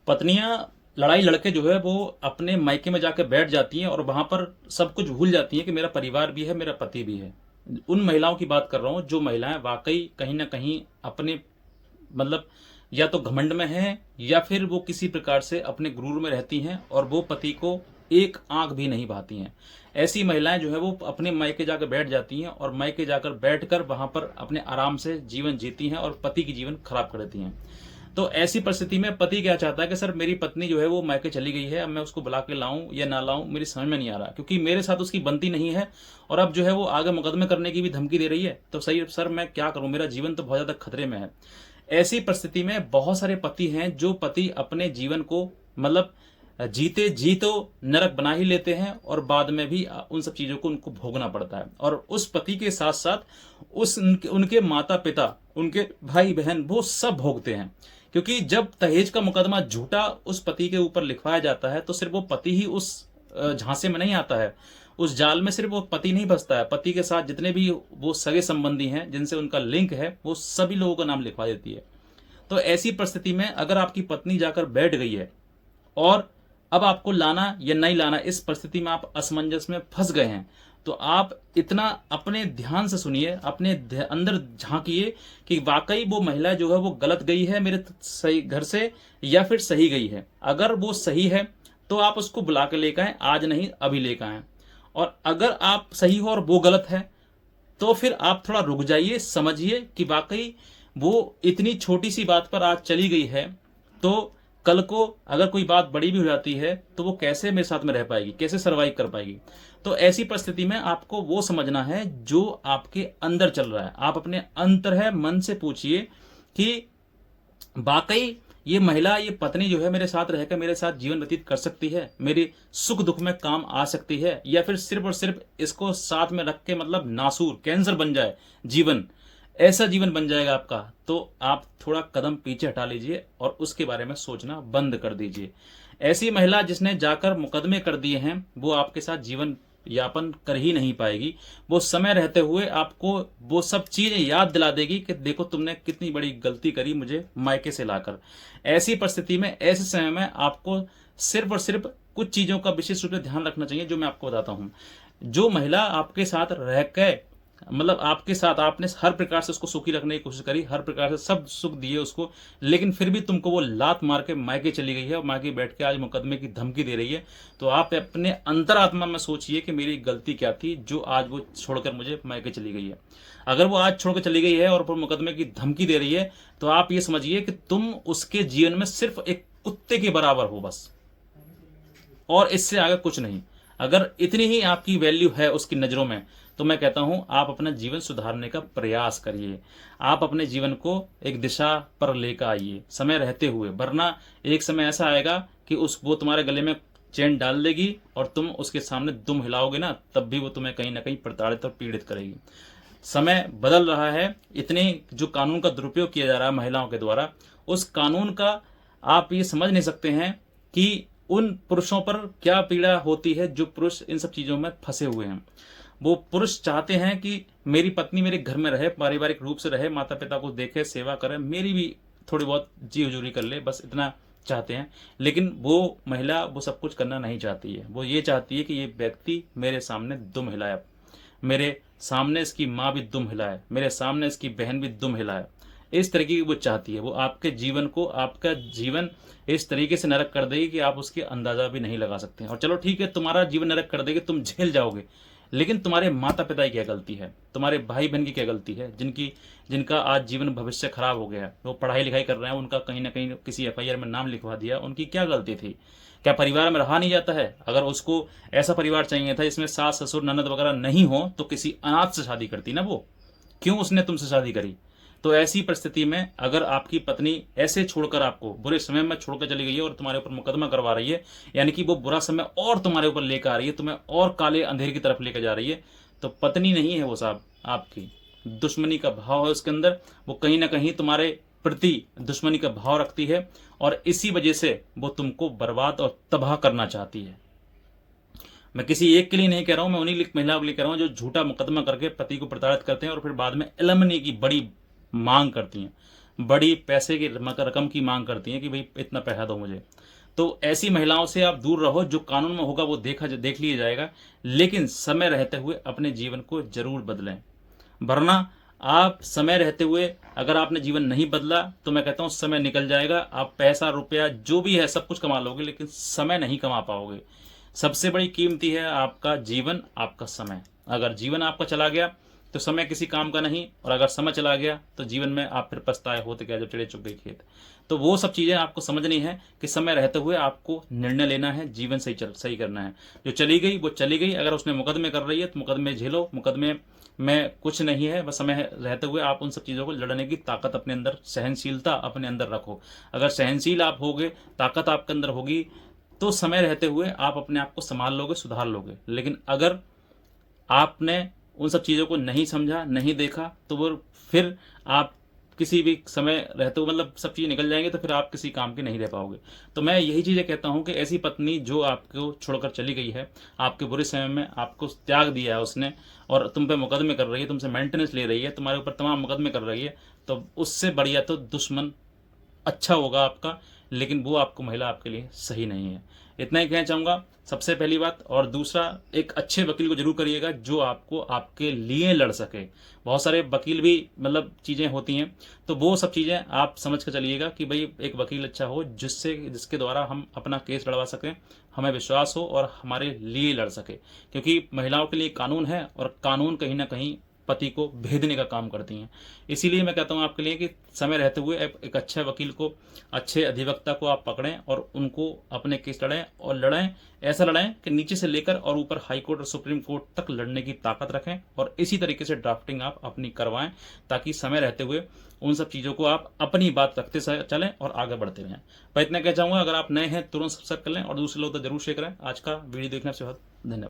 पत्नियां लड़ाई लड़के जो है वो अपने मायके में जाकर बैठ जाती हैं और वहां पर सब कुछ भूल जाती हैं कि मेरा परिवार भी है, मेरा पति भी है। उन महिलाओं की बात कर रहा हूं जो महिलाएं वाकई कहीं ना कहीं अपने मतलब या तो घमंड में है या फिर वो किसी प्रकार से अपने गुरूर में रहती हैं और वो पति को एक आंख भी नहीं बहाती हैं। ऐसी महिलाएं जो है वो अपने मायके जाकर बैठ जाती हैं और मायके जाकर बैठकर वहां पर अपने आराम से जीवन जीती हैं और पति की जीवन खराब कर देती हैं। तो ऐसी परिस्थिति में पति क्या चाहता है कि सर मेरी पत्नी जो है वो मायके चली गई है, अब मैं उसको बुला के लाऊं या ना लाऊं मेरी समझ में नहीं आ रहा, क्योंकि मेरे साथ उसकी बनती नहीं है और अब जो है वो आगे मुकदमे करने की भी धमकी दे रही है। तो सही सर मैं क्या करूं, मेरा जीवन तो बहुत ज्यादा खतरे में है। ऐसी परिस्थिति में बहुत सारे पति हैं जो पति अपने जीवन को मतलब जीते जी तो नरक बना ही लेते हैं और बाद में भी उन सब चीजों को उनको भोगना पड़ता है। और उस पति के साथ साथ उनके माता पिता, उनके भाई बहन वो सब भोगते हैं। क्योंकि जब दहेज का मुकदमा झूठा उस पति के ऊपर लिखवाया जाता है तो सिर्फ वो पति ही उस झांसे में नहीं आता है, उस जाल में सिर्फ वो पति नहीं फंसता है, पति के साथ जितने भी वो सगे संबंधी हैं जिनसे उनका लिंक है वो सभी लोगों का नाम लिखवा देती है। तो ऐसी परिस्थिति में अगर आपकी पत्नी जाकर बैठ गई है और अब आपको लाना या नहीं लाना, इस परिस्थिति में आप असमंजस में फंस गए हैं, तो आप इतना अपने ध्यान से सुनिए, अपने अंदर झांकिए कि वाकई वो महिला जो है वो गलत गई है मेरे सही घर से या फिर सही गई है। अगर वो सही है तो आप उसको बुला के लेकर आए, आज नहीं अभी लेकर आए। और अगर आप सही हो और वो गलत है तो फिर आप थोड़ा रुक जाइए, समझिए कि वाकई वो इतनी छोटी सी बात पर आज चली गई है, तो कल को अगर कोई बात बड़ी भी हो जाती है तो वो कैसे मेरे साथ में रह पाएगी, कैसे सरवाइव कर पाएगी। तो ऐसी परिस्थिति में आपको वो समझना है जो आपके अंदर चल रहा है। आप अपने अंतर है मन से पूछिए कि वाकई ये महिला, ये पत्नी जो है मेरे साथ रहकर मेरे साथ जीवन व्यतीत कर सकती है, मेरे सुख दुख में काम आ सकती है, या फिर सिर्फ और सिर्फ इसको साथ में रख के मतलब नासूर कैंसर बन जाए जीवन, ऐसा जीवन बन जाएगा आपका। तो आप थोड़ा कदम पीछे हटा लीजिए और उसके बारे में सोचना बंद कर दीजिए। ऐसी महिला जिसने जाकर मुकदमे कर दिए हैं वो आपके साथ जीवन यापन कर ही नहीं पाएगी। वो समय रहते हुए आपको वो सब चीजें याद दिला देगी कि देखो तुमने कितनी बड़ी गलती करी मुझे मायके से लाकर। ऐसी परिस्थिति में, ऐसे समय में आपको सिर्फ और सिर्फ कुछ चीजों का विशेष रूप से ध्यान रखना चाहिए जो मैं आपको बताता हूं। जो महिला आपके साथ रह के मतलब आपके साथ आपने हर प्रकार से उसको सुखी रखने की कोशिश करी, हर प्रकार से सब सुख दिए उसको, लेकिन फिर भी तुमको वो लात मार के मायके चली गई है और मायके बैठ के आज मुकदमे की धमकी दे रही है, तो आप अपने अंतरात्मा में सोचिए कि मेरी गलती क्या थी जो आज वो छोड़कर मुझे मायके चली गई है। अगर वो आज छोड़कर चली गई है और मुकदमे की धमकी दे रही है तो आप ये समझिए कि तुम उसके जीवन में सिर्फ एक कुत्ते के बराबर हो बस, और इससे आगे कुछ नहीं। अगर इतनी ही आपकी वैल्यू है उसकी नजरों में तो मैं कहता हूं आप अपना जीवन सुधारने का प्रयास करिए। आप अपने जीवन को एक दिशा पर लेकर आइए समय रहते हुए, वरना एक समय ऐसा आएगा कि वो तुम्हारे गले में चेन डाल देगी और तुम उसके सामने दुम हिलाओगे ना, तब भी वो तुम्हें कहीं ना कहीं प्रताड़ित और पीड़ित करेगी। समय बदल रहा है, इतने जो कानून का दुरुपयोग किया जा रहा है महिलाओं के द्वारा, उस कानून का आप ये समझ नहीं सकते हैं कि उन पुरुषों पर क्या पीड़ा होती है जो पुरुष इन सब चीजों में फंसे हुए हैं। वो पुरुष चाहते हैं कि मेरी पत्नी मेरे घर में रहे, पारिवारिक रूप से रहे, माता पिता को देखे, सेवा करे, मेरी भी थोड़ी बहुत जी हुजूरी कर ले, बस इतना चाहते हैं। लेकिन वो महिला वो सब कुछ करना नहीं चाहती है। वो ये चाहती है कि ये व्यक्ति मेरे सामने दुम हिलाए, मेरे सामने इसकी माँ भी दुम हिलाए, मेरे सामने इसकी बहन भी दुम हिलाए। इस तरीके की वो चाहती है। वो आपके जीवन को, आपका जीवन इस तरीके से नरक कर देगी कि आप उसके अंदाजा भी नहीं लगा सकते हैं। और चलो ठीक है, तुम्हारा जीवन नरक कर देगी, तुम झेल जाओगे, लेकिन तुम्हारे माता पिता की क्या गलती है, तुम्हारे भाई बहन की क्या गलती है जिनका आज जीवन भविष्य खराब हो गया है। वो पढ़ाई लिखाई कर रहे हैं, उनका कहीं ना कहीं किसी एफआईआर में नाम लिखवा दिया, उनकी क्या गलती थी? क्या परिवार में रहा नहीं जाता है? अगर उसको ऐसा परिवार चाहिए था जिसमें सास ससुर ननद वगैरह नहीं हो तो किसी अनाथ से शादी करती ना, वो क्यों उसने तुमसे शादी करी? तो ऐसी परिस्थिति में अगर आपकी पत्नी ऐसे छोड़कर आपको बुरे समय में छोड़कर चली गई है और तुम्हारे ऊपर मुकदमा करवा रही है, यानी कि वो बुरा समय और तुम्हारे ऊपर लेकर आ रही है, तुम्हें और काले अंधेरे की तरफ लेकर जा रही है, तो पत्नी नहीं है वो साहब, आपकी दुश्मनी का भाव है उसके अंदर। वो कहीं ना कहीं तुम्हारे प्रति दुश्मनी का भाव रखती है और इसी वजह से वो तुमको बर्बाद और तबाह करना चाहती है। मैं किसी एक के लिए नहीं कह रहा हूं, मैं उन्हीं महिलाओं के लिए कह रहा हूं जो झूठा मुकदमा करके पति को प्रताड़ित करते हैं और फिर बाद में एलमनी की बड़ी मांग करती हैं। बड़ी पैसे की रकम की मांग करती हैं कि भाई इतना पैसा दो मुझे। तो ऐसी महिलाओं से आप दूर रहो। जो कानून में होगा वो देख लिया जाएगा, लेकिन समय रहते हुए अपने जीवन को जरूर बदलें। वरना आप समय रहते हुए अगर आपने जीवन नहीं बदला तो मैं कहता हूँ समय निकल जाएगा। आप पैसा रुपया जो भी है सब कुछ कमा लोगे, लेकिन समय नहीं कमा पाओगे। सबसे बड़ी कीमती है आपका जीवन, आपका समय। अगर जीवन आपका चला गया तो समय किसी काम का नहीं, और अगर समय चला गया तो जीवन में आप फिर पछताए होते क्या जब चिड़े चुग गई खेत। तो वो सब चीज़ें आपको समझनी है कि समय रहते हुए आपको निर्णय लेना है, जीवन सही करना है। जो चली गई वो चली गई। अगर उसने मुकदमे कर रही है तो मुकदमे झेलो, मुकदमे में कुछ नहीं है। बस समय रहते हुए आप उन सब चीज़ों को लड़ने की ताकत अपने अंदर, सहनशीलता अपने अंदर रखो। अगर सहनशील आप होगे, ताकत आपके अंदर होगी, तो समय रहते हुए आप अपने आप को संभाल लोगे, सुधार लोगे। लेकिन अगर आपने उन सब चीज़ों को नहीं समझा, नहीं देखा, तो वो फिर आप किसी भी समय रहते हुए मतलब सब चीज़ निकल जाएंगे, तो फिर आप किसी काम के नहीं रह पाओगे। तो मैं यही चीज़ें कहता हूँ कि ऐसी पत्नी जो आपको छोड़कर चली गई है, आपके बुरे समय में आपको त्याग दिया है उसने, और तुम पे मुकदमे कर रही है, तुमसे मेंटेनेंस ले रही है, तुम्हारे ऊपर तमाम मुकदमे कर रही है, तो उससे बढ़िया तो दुश्मन अच्छा होगा आपका, लेकिन वो आपको महिला आपके लिए सही नहीं है। इतना ही कहना चाहूँगा, सबसे पहली बात। और दूसरा, एक अच्छे वकील को जरूर करिएगा जो आपको आपके लिए लड़ सके। बहुत सारे वकील भी मतलब चीज़ें होती हैं, तो वो सब चीज़ें आप समझ कर चलिएगा कि भाई एक वकील अच्छा हो जिसके द्वारा हम अपना केस लड़वा सकें, हमें विश्वास हो और हमारे लिए लड़ सके। क्योंकि महिलाओं के लिए कानून है, और कानून कहीं ना कहीं पति को भेदने का काम करती हैं। इसीलिए मैं कहता हूँ आपके लिए कि समय रहते हुए एक अच्छे वकील को, अच्छे अधिवक्ता को आप पकड़ें और उनको अपने केस लड़ें, और लड़ें ऐसा लड़ें कि नीचे से लेकर और ऊपर हाई कोर्ट और सुप्रीम कोर्ट तक लड़ने की ताकत रखें, और इसी तरीके से ड्राफ्टिंग आप अपनी करवाएं, ताकि समय रहते हुए उन सब चीज़ों को आप अपनी बात रखते चलें और आगे बढ़ते रहें। मैं इतना कह चाहूँगा, अगर आप नए हैं तुरंत सब्सक्राइब कर लें, और दूसरे लोग तो जरूर शेयर करें। आज का वीडियो देखने से बहुत धन्यवाद।